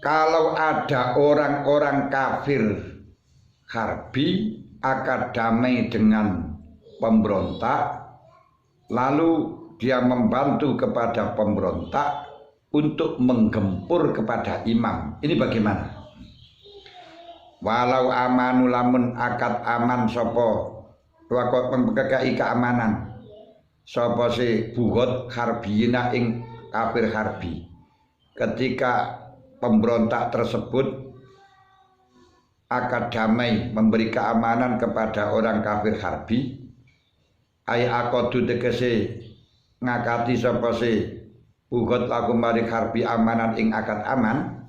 kalau ada orang-orang kafir harbi akan damai dengan pemberontak, lalu dia membantu kepada pemberontak untuk menggempur kepada imam. Ini bagaimana? Walau amanu lamun akad aman sopo wakot mempekai keamanan sopo si bugot harbiyina ing kafir harbi. Ketika pemberontak tersebut akad damai memberi keamanan kepada orang kafir harbi, ay akodu tegese ngakati sapa si bugot laku maring harbi amanan ing akad aman,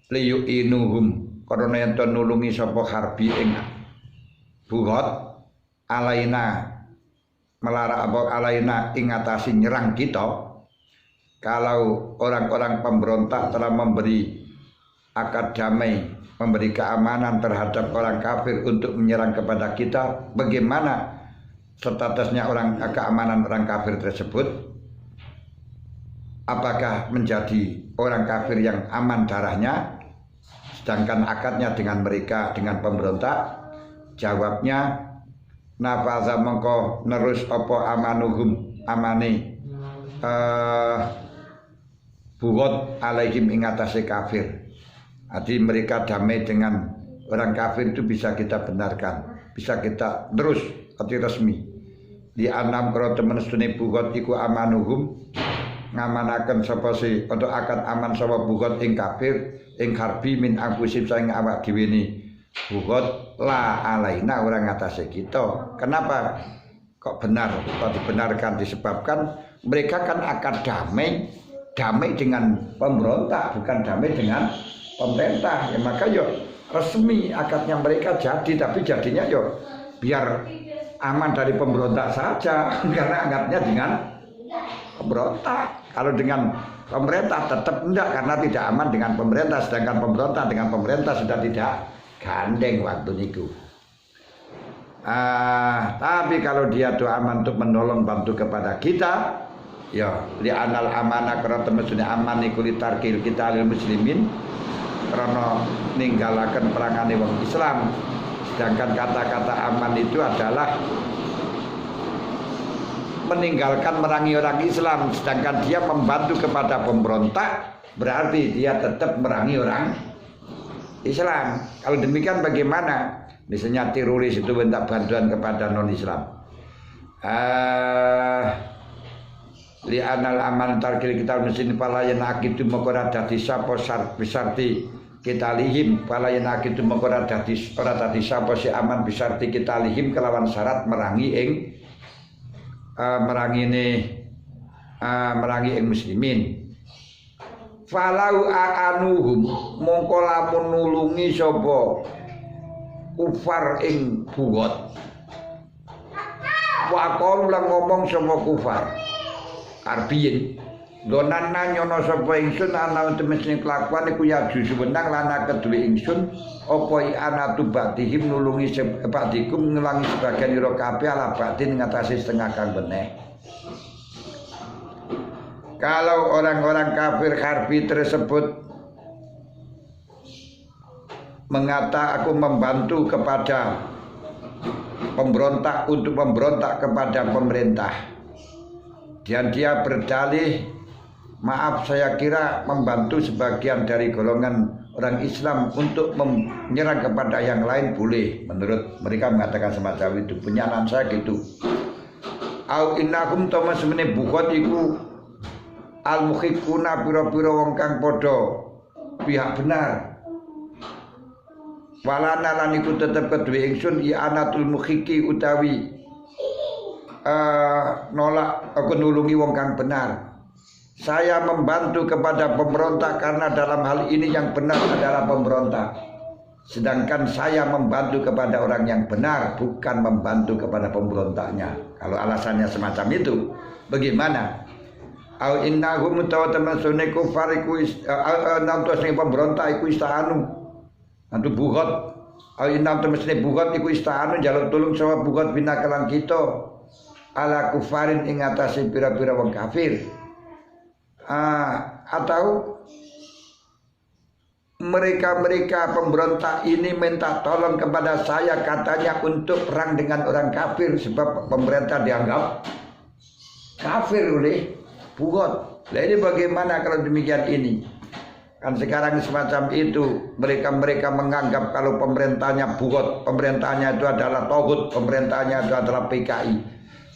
liyu inuhum karena yen nulungi sapa harbi ing bugot alaina melara apa alaina ing atasi nyerang kita. Kalau orang-orang pemberontak telah memberi akad damai, memberi keamanan terhadap orang kafir untuk menyerang kepada kita, bagaimana statusnya orang keamanan orang kafir tersebut? Apakah menjadi orang kafir yang aman darahnya, sedangkan akadnya dengan mereka, dengan pemberontak? Jawabnya, nafaza mengko nerus opo amanuhum amane bugot alaihim ingatasi kafir. Arti mereka damai dengan orang kafir itu bisa kita benarkan, bisa kita terus arti resmi. Di anam karo temen sedune bugot iku amanuhum ngamanaken sapa si atau akad aman sapa bugot ing kafir ing harbi min angkusim saing awak dhewe ni bugot la alaina orang atase kita. Kenapa kok benar? Kok dibenarkan? Disebabkan mereka kan akan damai dengan pemberontak, bukan damai dengan pemerintah. Ya maka yo resmi akadnya mereka jadi, tapi jadinya yo biar aman dari pemberontak saja karena akadnya dengan pemberontak. Kalau dengan pemerintah tetap enggak, karena tidak aman dengan pemerintah, sedangkan pemberontak dengan pemerintah sudah tidak gandeng waktu itu. Tapi kalau dia tuh aman untuk menolong bantu kepada kita, ya li anal amanah karena temesune aman iku litarkil kita lil muslimin, karena ninggalaken perangane wong Islam. Sedangkan kata-kata aman itu adalah meninggalkan merangi orang Islam, sedangkan dia membantu kepada pemberontak berarti dia tetap merangi orang Islam. Kalau demikian bagaimana? Misalnya teroris itu minta bantuan kepada non-Islam. Li anal aman tarkil kita mesin palayan akitu mengkora dadi sapa bisarti kita lihim palayan akitu mengkora dadi ora dadi sapa si aman bisarti kita lihim kelawan syarat merangi ing muslimin. Falau aanuhum mongko lamun nulungi sapa kufar ing bugot. Wakon lang ngomong sapa kufar arbiyin donana nyono sapa ingsun ana temesne kelakuan iku ya jusu wenang lana kedue ingsun apa ana tubatihim nulungi sebadikum ngelangi sebagian ira kabeh ala batin ngatasi setengah kang beneh. Kalau orang-orang kafir harbi tersebut mengata aku membantu kepada pemberontak untuk memberontak kepada pemerintah, dan dia berdalih, maaf saya kira membantu sebagian dari golongan orang Islam untuk menyerang kepada yang lain boleh. Menurut mereka mengatakan semacam itu, penyanan saya gitu. Au innakum tamas mene bukhot iku al mukhikuna pira-pira wong kang padha pihak benar. Walana lan iku tetep kedue ingsun ya anatul mukhiki utawi nolak aku nulungi wong kang benar. Saya membantu kepada pemberontak karena dalam hal ini yang benar adalah pemberontak. Sedangkan saya membantu kepada orang yang benar, bukan membantu kepada pemberontaknya. Kalau alasannya semacam itu, bagaimana? Au innahum mutawatammasune kufar iku nantos ning pemberontak iku istahanu. Antu bugot, au innam temesne bugot iku istahanu njaluk tulung sawab bugot bina kelan kita ala kufarin ing atase pira-pira wong kafir. Atau mereka pemberontak ini minta tolong kepada saya katanya untuk perang dengan orang kafir sebab pemerintah dianggap kafir oleh Bugot. Nah ini bagaimana kalau demikian ini? Kan sekarang semacam itu mereka menganggap kalau pemerintahnya Bugot, pemerintahnya itu adalah Togut, pemerintahnya itu adalah PKI.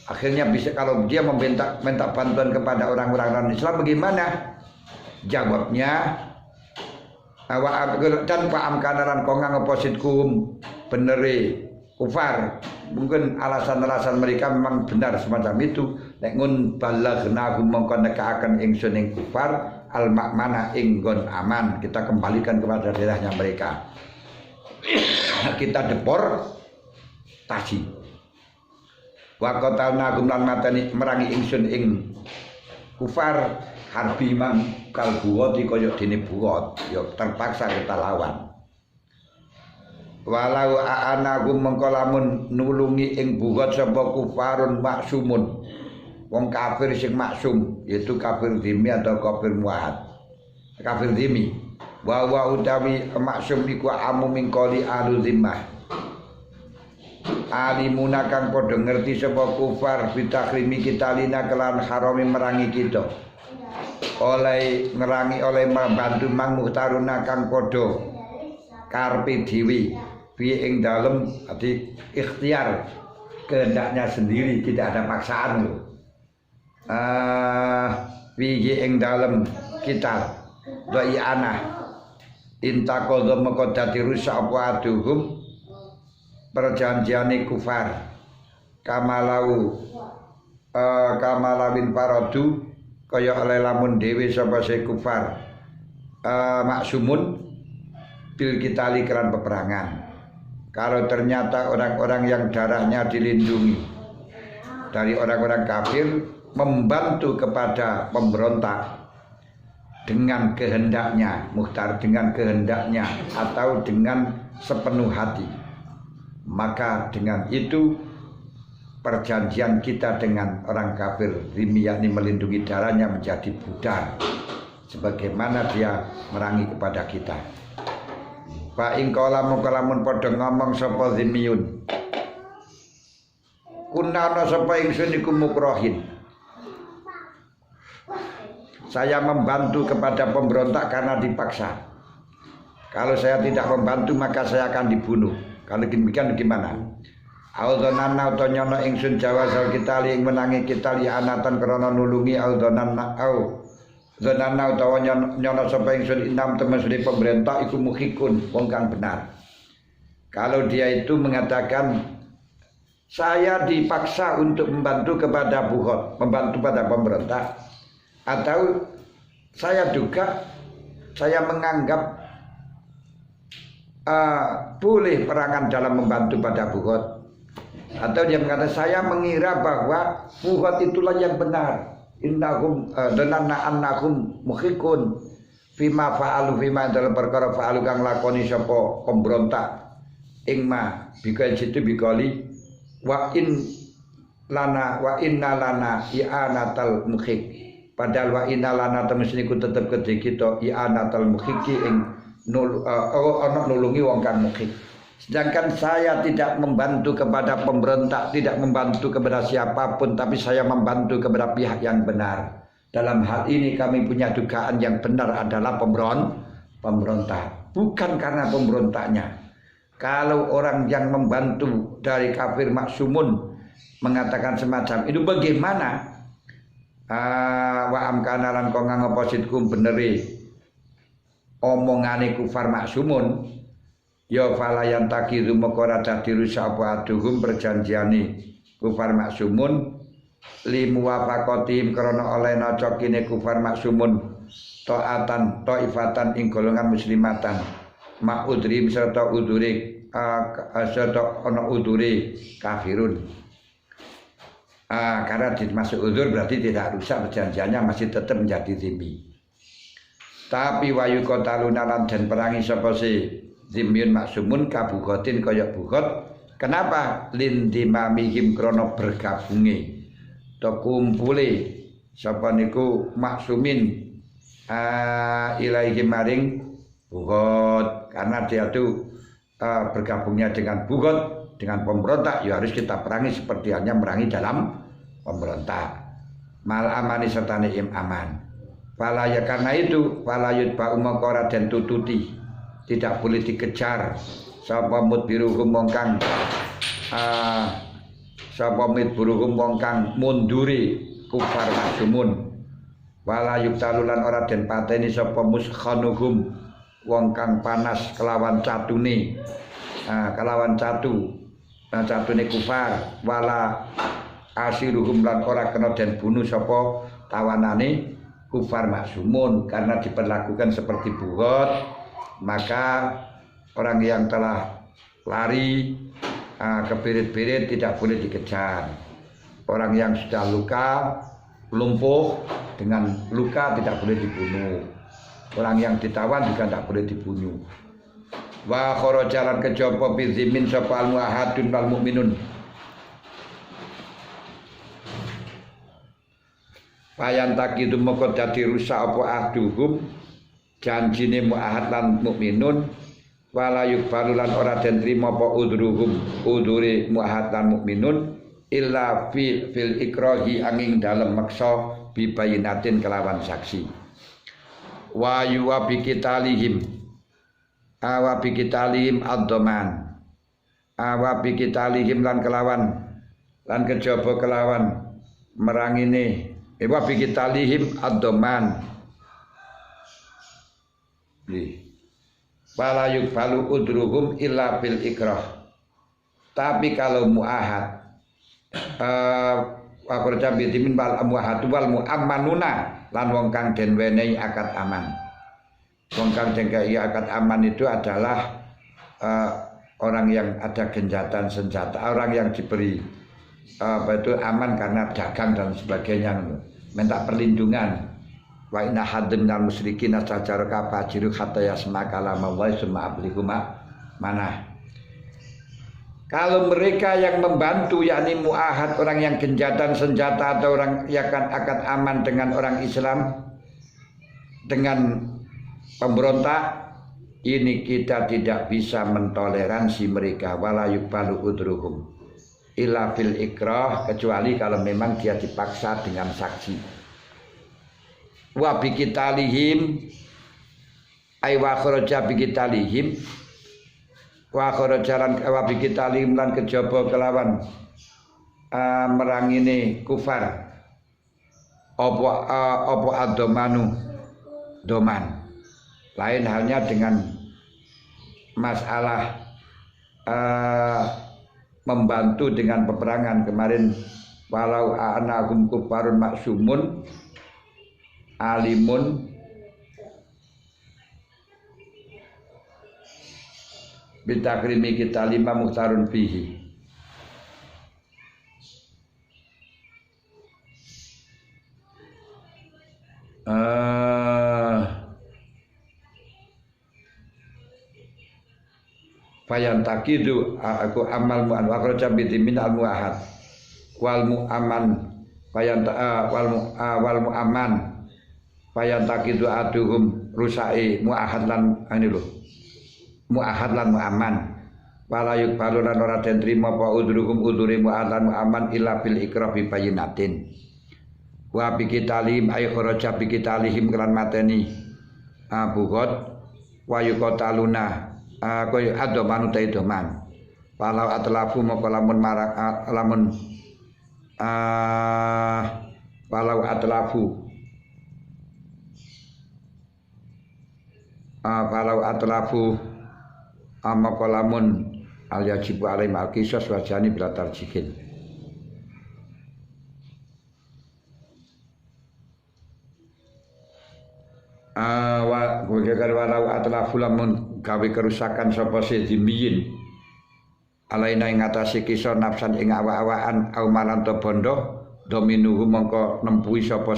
Akhirnya bisa kalau dia minta bantuan kepada orang-orang non-Islam bagaimana? Jawabnya dan paham kanaran kongang opositkum beneri kufar. Mungkin alasan-alasan mereka memang benar semacam itu. Nek ngun balaghnakum mongko nekaaken ingsun ing kufar al makmana inggon aman. Kita kembalikan kepada daerahnya mereka. Kita deportasi. Wa qatalna gum lan matani merangi ingsun ing kufar harbi mang kal buwoti kaya dene buwot ya terpaksa kita lawan. Walau aanakum mengko lamun nulungi ing buwot sapa kufarun maksumun wong kafir sing maksum yaitu kafir dhimmi atau kafir muahad. Kafir dhimmi wa utawi maksum iku amu min qali ahlu dhimmah. Alimuna kang padha ngerti sapa kufar bitakrimi kita lina kelan harami merangi kita. Oleh merangi oleh membantu mang muhtaruna kang padha karepe dhewe piye ing dalem ati ikhtiar kehendaknya sendiri tidak ada paksaan lho. Piye ing dalem kita doi ana intaqadha maka dadi rusak apa aduhum perjanjiane kufar kamalawin paradu kaya oleh lamun dhewe sapa se kufar maksumun bil kitali keran peperangan. Kalau ternyata orang-orang yang darahnya dilindungi dari orang-orang kafir membantu kepada pemberontak dengan kehendaknya, muhtar dengan kehendaknya atau dengan sepenuh hati, maka dengan itu perjanjian kita dengan orang kafir Rimmi yakni melindungi darahnya menjadi pudar sebagaimana dia merangi kepada kita. Fa ing kala mongko lamun padha ngomong sapa Zimmiyun kunana sapa ingsun iku mukrohin, saya membantu kepada pemberontak karena dipaksa. Kalau saya tidak membantu maka saya akan dibunuh. Kalau demikian gimana? Audonana utawa nyono ingsun jawazal kita li ing menangi kita li anatan krana nulungi audonana Zonana utawa nyono sapa ingsun inam temen sudi pemerintah iku mukhikun wong kang benar. Kalau dia itu mengatakan saya dipaksa untuk membantu kepada Bugot, membantu pada pemerintah, atau saya juga saya menganggap boleh perangan dalam membantu pada Bugot, atau dia mengatakan saya mengira bahwa Bugot itulah yang benar. Innahum dananna annahum mukhikun fima fa'alu fima dalam perkara fa'alu kang lakoni sapa pemberontak ing ma bika situ bikali wa inna lana i'anatal mukhik, padahal wa inna lana temesine ku tetep kedhe kita i'anatal mukhiki ing ana nulungi wong kang mukhik. Sedangkan saya tidak membantu kepada pemberontak, tidak membantu kepada siapapun, tapi saya membantu kepada pihak yang benar. Dalam hal ini kami punya dugaan yang benar adalah pemberontak, bukan karena pemberontaknya. Kalau orang yang membantu dari kafir maksumun mengatakan semacam itu bagaimana? Wa amkana lan kongang opositkum beneri omongane kufar maksumun. Ya falayan takidu mekora dadi rusak apa aduhum perjanjiane kufar maksumun limuwafaqatim krana oleh nacokine kufar maksumun taatan taifatan ing golongan muslimatan ma'udrim serta udure serta ana udure kafirun. Karena dimasuk udzur berarti tidak rusak perjanjiannya, masih tetap menjadi dhimmi. Tapi wayu qataluna lan den perangi sapa si Zimmiyun maksumun kabugotin kaya bugot. Kenapa? Lindimamihim krono bergabunge to kumpule sapa niku maksumin ilaihi maring Bugot, karena dia itu bergabungnya dengan bugot, dengan pemberontak, ya harus kita perangi seperti hanya merangi dalam pemberontak. Mal amani serta ni'im aman. Fala ya karena itu, fala yutba'u mongko den tututi, tidak boleh dikejar. Sapa mudbiruhum mongkang sapa mudbiruhum mongkang munduri kufar maksumun. Wala yuktalulan ora den pateni sapa muskhanuhum wong kang panas kelawan catune, kelawan catune kufar. Wala asiruhum lan ora kena den bunuh sapa tawanane kufar maksumun, karena diperlakukan seperti bugot, maka orang yang telah lari ke birit-birit tidak boleh dikejar. Orang yang sudah luka, lumpuh dengan luka tidak boleh dibunuh. Orang yang ditawan juga tidak boleh dibunuh. Wa kharajalan kejaba bizimin sapa al-muahadun wal mukminun. Payan takidu moko dadi rusak apa ahduhum janjine muahad lan mukminun, wala yuqbalu lan ora den trima apa udure muahad lan mukminun illa fil ikrahi angin dalem maksa bibayinatin kelawan saksi. Wa yuwa bikitalihim awa bikitalihim ad-dhaman, awa bikitalihim lan kelawan lan kejaba kelawan merangine wa bikitalihim ad-dhaman wala yuqbalu udruhum illa bil ikrah. Tapi kalau muahad wa qurja bidimin wal muahad wal muammanuna lan wong kang den wenehi akad aman. Wong kang den kei akad aman itu adalah orang yang ada genjatan senjata, orang yang diberi itu aman karena dagang dan sebagainya, minta perlindungan. Wa inna hadim minal musyrikin astajaraka fajiru hatta yasma kalamallahi summa abliguma mana. Kalau mereka yang membantu yakni muahad, orang yang genjatan senjata atau orang yang akan aman dengan orang Islam, dengan pemberontak, ini kita tidak bisa mentoleransi mereka. Wala yuqbalu udruhum illa fil ikrah, kecuali kalau memang dia dipaksa dengan saksi. Wa bikitalihim ay wa kharaja bikitalihim wa kharajalan wa bikitalihim lan kejaba kelawan merangine kufar apa adomanu doman. Lain halnya dengan masalah membantu dengan peperangan kemarin. Walau anahum kufarun maksumun alimun bitakrimi kita lima muhtarun fihi. Fayan takidu aku amal mu'an wa kharaja bidimin al muahad wal mu'aman fayan wal mu'aman fayan takidu aduhum rusai muahad lan ini lho muahad lan mu'aman wala yuqbalu lan ora den trima apa udruhum udure muahad lan mu'aman illa bil ikrah bi bayinatin wa bikitalihim ay kharaja bikitalihim kelan mateni bugot wa yuqataluna koyo adoman utai doman walau atlafu moko lamun marang lamun walau atlafu walau atlafu moko lamun al yajibu alaihim al qisas wajani bila tarjihin. Walau atlafu lamun gawe kerusakan sapa sedimiyin alaina ing ngatasi kisah nafsan ing awak-awakan au malan to bondo dominuhu mongko nempuhi sapa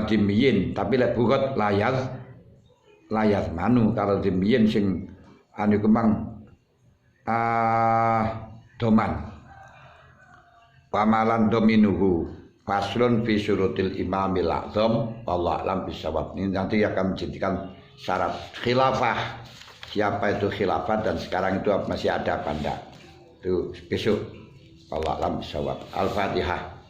dimiyin. Tapi lek bugot layar manu kalau dimiyin sing anu kemang doman pamalan dominuhu faslun fi syurutil imamil a'zam Allah alam bisawab. Ini nanti akan menjadikan syarat khilafah. Siapa itu khilafah dan sekarang itu masih ada apa enggak? Itu besok. Allah alam bisawab. Al-Fatihah.